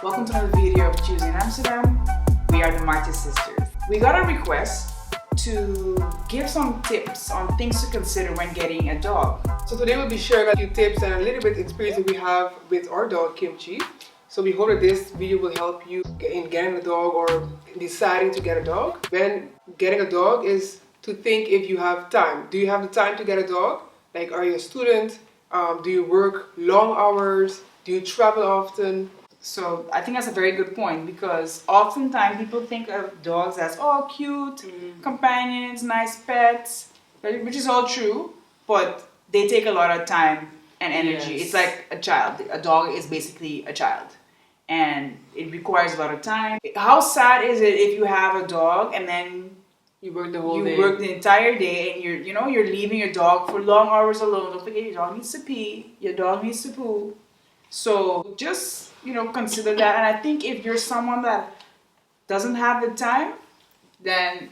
Welcome to another video of Tuesday in Amsterdam. We are the Marty sisters. We got a request to give some tips on things to consider when getting a dog. So today we'll be sharing a few tips and a little bit experience that we have with our dog Kimchi. So we hope that this video will help you in getting a dog or deciding to get a dog. When getting a dog is to think if you have time. Do you have the time to get a dog? Like, are you a student? Do you work long hours? Do you travel often? So I think that's a very good point because oftentimes people think of dogs as cute, companions, nice pets, which is all true, but they take a lot of time and energy. Yes. It's like a child. A dog is basically a child and it requires a lot of time. How sad is it if you have a dog and then You work the whole day. you work the entire day and you're leaving your dog for long hours alone. Don't forget your dog needs to pee, your dog needs to poo. So just consider that. And I think if you're someone that doesn't have the time, then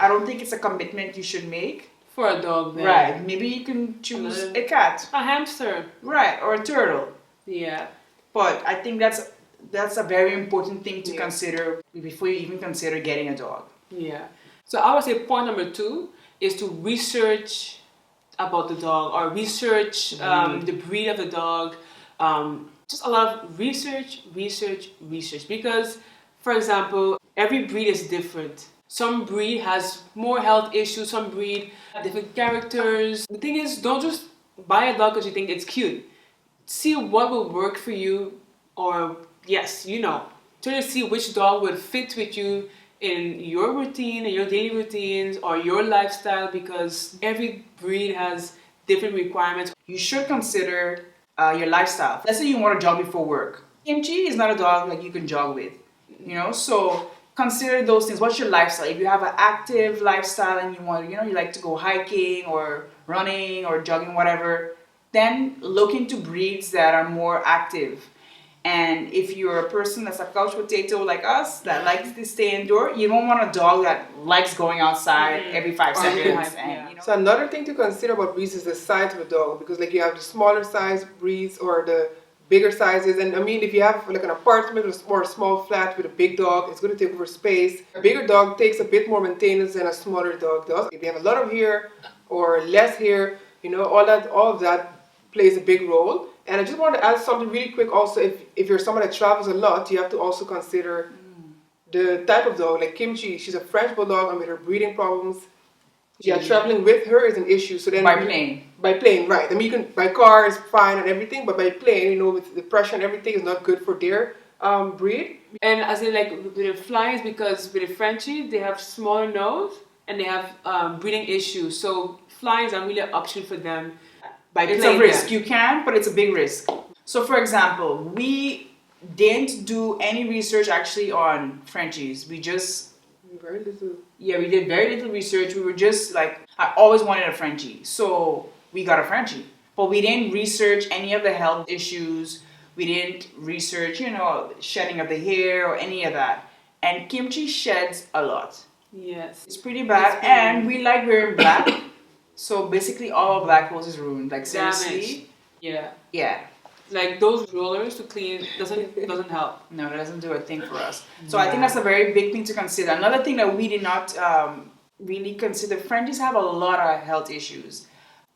I don't think it's a commitment you should make. For a dog then. Right. Maybe you can choose a cat. A hamster. Right. Or a turtle. Yeah. But I think that's a very important thing to consider before you even consider getting a dog. Yeah. So I would say point number 2 is to research about the dog or research the breed of the dog. Just a lot of research because, for example, every breed is different. Some breed has more health issues, some breed have different characters. The thing is, don't just buy a dog because you think it's cute. See what will work for you, or try to see which dog would fit with you in your routine, in your daily routines, or your lifestyle, because every breed has different requirements. You should consider your lifestyle. Let's say you want to jog before work. Kimchi is not a dog like you can jog with, so consider those things. What's your lifestyle? If you have an active lifestyle and you want, you like to go hiking or running or jogging, whatever, then look into breeds that are more active. And if you're a person that's a couch potato like us that likes to stay indoor, you don't want a dog that likes going outside every 5 seconds. So another thing to consider about breeds is the size of the dog, because like you have the smaller size breeds or the bigger sizes. And I mean, if you have like an apartment or a small flat with a big dog, it's going to take over space. A bigger dog takes a bit more maintenance than a smaller dog does. If you have a lot of hair or less hair, all of that plays a big role. And I just want to add something really quick also. If you're someone that travels a lot, you have to also consider the type of dog. Like Kimchi, she's a French bulldog, and with her breathing problems, traveling with her is an issue. So then by plane. By plane, right. I mean, you can by car is fine and everything, but by plane, with the pressure and everything, is not good for their breed. And as in like with the flies, because with the Frenchie, they have smaller nose and they have breathing issues. So flies are really an option for them. It's a risk. You can, but it's a big risk. So for example, we didn't do any research actually on Frenchies. We just... Very little. Yeah, we did very little research. We were just like, I always wanted a Frenchie. So we got a Frenchie. But we didn't research any of the health issues. We didn't research, shedding of the hair or any of that. And Kimchi sheds a lot. Yes. It's pretty bad. And we like wearing black. So basically all of black clothes is ruined. Like seriously. Yeah. Yeah. Like those rollers to clean doesn't help. No, it doesn't do a thing for us. So I think that's a very big thing to consider. Another thing that we did not really consider, Frenchies have a lot of health issues.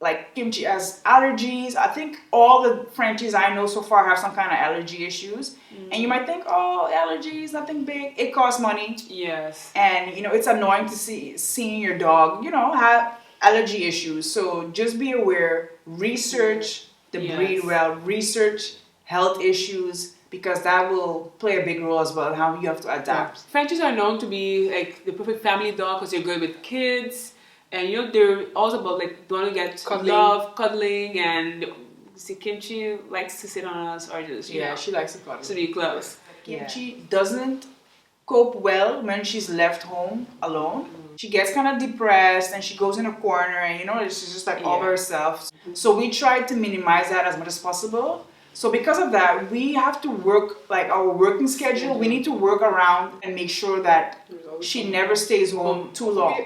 Like Kimchi has allergies. I think all the Frenchies I know so far have some kind of allergy issues. And you might think, allergies, nothing big. It costs money. Yes. And it's annoying to seeing your dog, have allergy issues. So just be aware, research the breed well, research health issues, because that will play a big role as well, how you have to adapt. Frenchies are known to be like the perfect family dog because they're good with kids, and they're also about like don't get love, cuddling, and see Kimchi likes to sit on us or just she likes to cuddle. To be close. Kimchi doesn't cope well when she's left home alone. She gets kind of depressed and she goes in a corner and she's just like all by herself. So we try to minimize that as much as possible. So because of that, we have to work like our working schedule. We need to work around and make sure that she never stays home too long.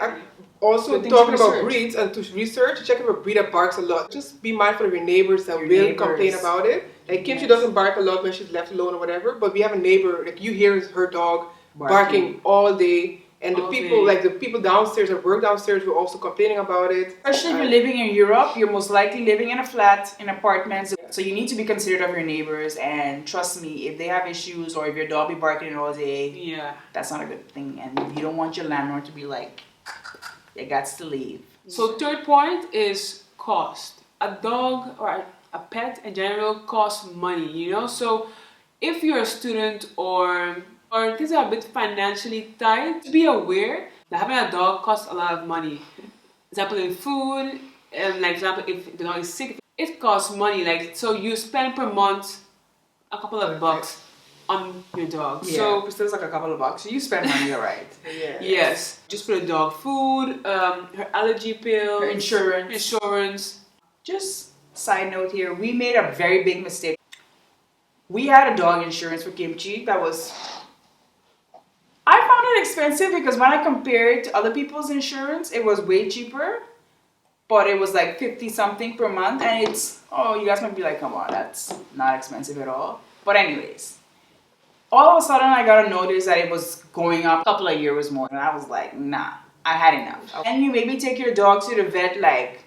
Also, Good thing to talking about research. breeds and to research, check if a breed that barks a lot. Just be mindful of your neighbors that Your will neighbors. complain about it. Like Kimchi Yes. doesn't bark a lot when she's left alone or whatever, but we have a neighbor, like you hear her dog barking all day. And the All people, day. like the people downstairs that work downstairs, were also complaining about it. Especially if you're living in Europe, you're most likely living in a flat, in apartments. So you need to be considerate of your neighbors. And trust me, if they have issues or if your dog be barking all day, Yeah. that's not a good thing. And you don't want your landlord to be like, you got to leave. So third point is cost. A dog or a pet in general costs money, you know? So if you're a student or things are a bit financially tight, be aware that having a dog costs a lot of money. Example in food, and like example if the dog is sick, it costs money. Like so you spend per month a couple of bucks on your dog. Yeah, So Priscilla's like a couple of bucks. You spend money, all right. Yeah. yes, just for the dog food, her allergy pills, Her insurance. Just side note here, we made a very big mistake. We had a dog insurance for Kimchi that was, I found it expensive because when I compared it to other people's insurance, it was way cheaper. But it was like 50 something per month. And it's, oh, you guys might be like, come on, that's not expensive at all. But anyways, all of a sudden I got a notice that it was going up a couple of years more. And I was like, nah, I had enough. And you maybe take your dog to the vet like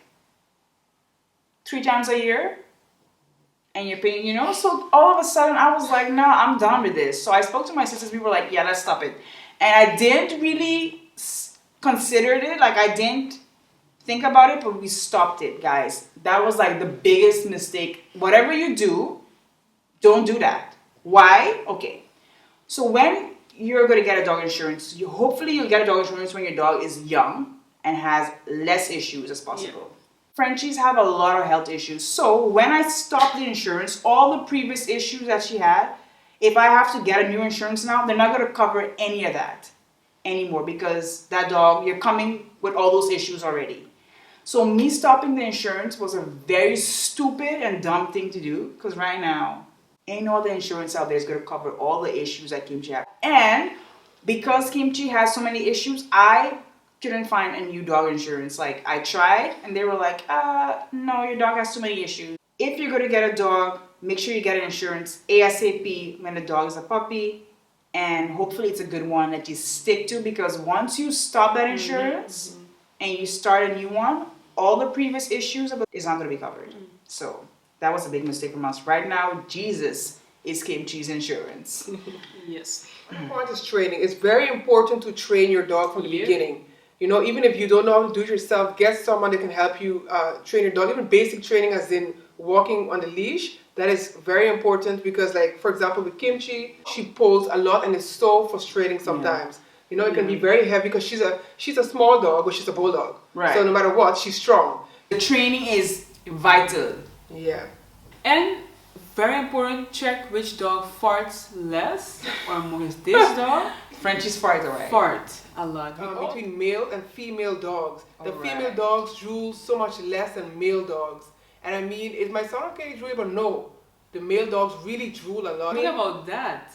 3 times a year. And you're paying, you know? So all of a sudden I was like, nah, I'm done with this. So I spoke to my sisters. We were like, yeah, let's stop it. And I didn't really consider it. Like I didn't think about it, but we stopped it, guys. That was like the biggest mistake. Whatever you do, don't do that. Why? Okay. So when you're going to get a dog insurance, hopefully you'll get a dog insurance when your dog is young and has less issues as possible. Yeah. Frenchies have a lot of health issues. So when I stopped the insurance, all the previous issues that she had, if I have to get a new insurance now, they're not going to cover any of that anymore because that dog, you're coming with all those issues already. So me stopping the insurance was a very stupid and dumb thing to do because right now, ain't all the insurance out there is going to cover all the issues that Kimchi has. And because Kimchi has so many issues, I couldn't find a new dog insurance. Like I tried and they were like, no, your dog has too many issues. If you're going to get a dog, make sure you get an insurance ASAP when the dog is a puppy. And hopefully it's a good one that you stick to because once you stop that insurance and you start a new one, all the previous issues is not going to be covered. So that was a big mistake from us. Right now, Jesus is Kimchi's insurance. yes. The point is training. It's very important to train your dog from the beginning. You know, even if you don't know how to do it yourself, get someone that can help you train your dog. Even basic training as in walking on the leash, that is very important because like, for example, with Kimchi, she pulls a lot and it's so frustrating sometimes. Yeah. You know, it can be very heavy because she's a small dog, but she's a bulldog. Right. So no matter what, she's strong. The training is vital. Yeah. And very important, check which dog farts less or more. Is this dog? Frenchies fart away. Fart a lot. Between male and female dogs. The female dogs drool so much less than male dogs. And I mean, it might sound okay drooling, but no. The male dogs really drool a lot. Think about that.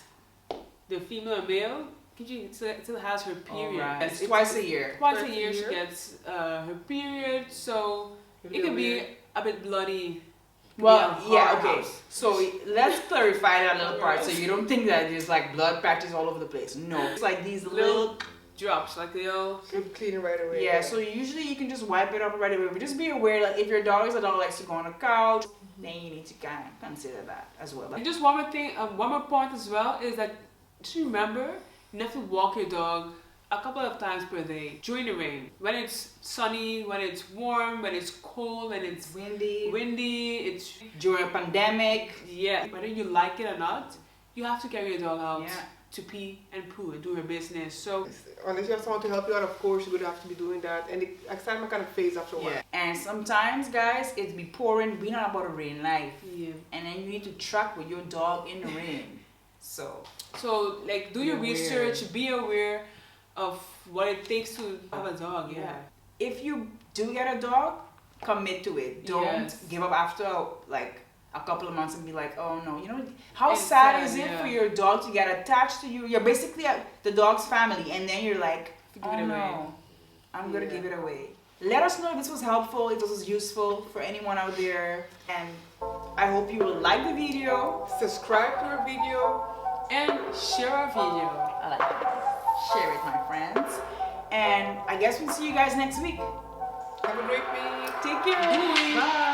The female and male, Kimchi still has her period. Right. It's twice a year. Twice a year she gets her period, so it can be a bit bloody. Well, yeah, okay. So let's clarify that little part so you don't think that there's like blood patches all over the place. No, it's like these little drops, like they'll clean it right away. Yeah, so usually you can just wipe it off right away. But just be aware, like if your dog is a dog that likes to go on a couch, then you need to kind of consider that as well. And just one more thing, one more point as well is that just remember you have to walk your dog a couple of times per day during the rain. When it's sunny, when it's warm, when it's cold, when it's windy, it's during a pandemic. Yeah, whether you like it or not, you have to carry your dog out to pee and poo and do her business. So unless you have someone to help you out, of course you would have to be doing that. And excitement kind of fades after a while. And sometimes, guys, it's be pouring. We're not about a rain life. Yeah. And then you need to track with your dog in the rain. So like do your research, be aware of what it takes to have a dog. If you do get a dog, commit to it. Don't give up after like a couple of months and be like, oh no, you know how sad is it for your dog to get attached to you? You're basically the dog's family, and then you're like, oh no, I'm gonna give it away. Let us know if this was helpful, if this was useful for anyone out there, and I hope you will like the video, Subscribe to our video. And share our video. I like it. Share it, my friends, and I guess we'll see you guys next week. Have a great week. Take care. Bye.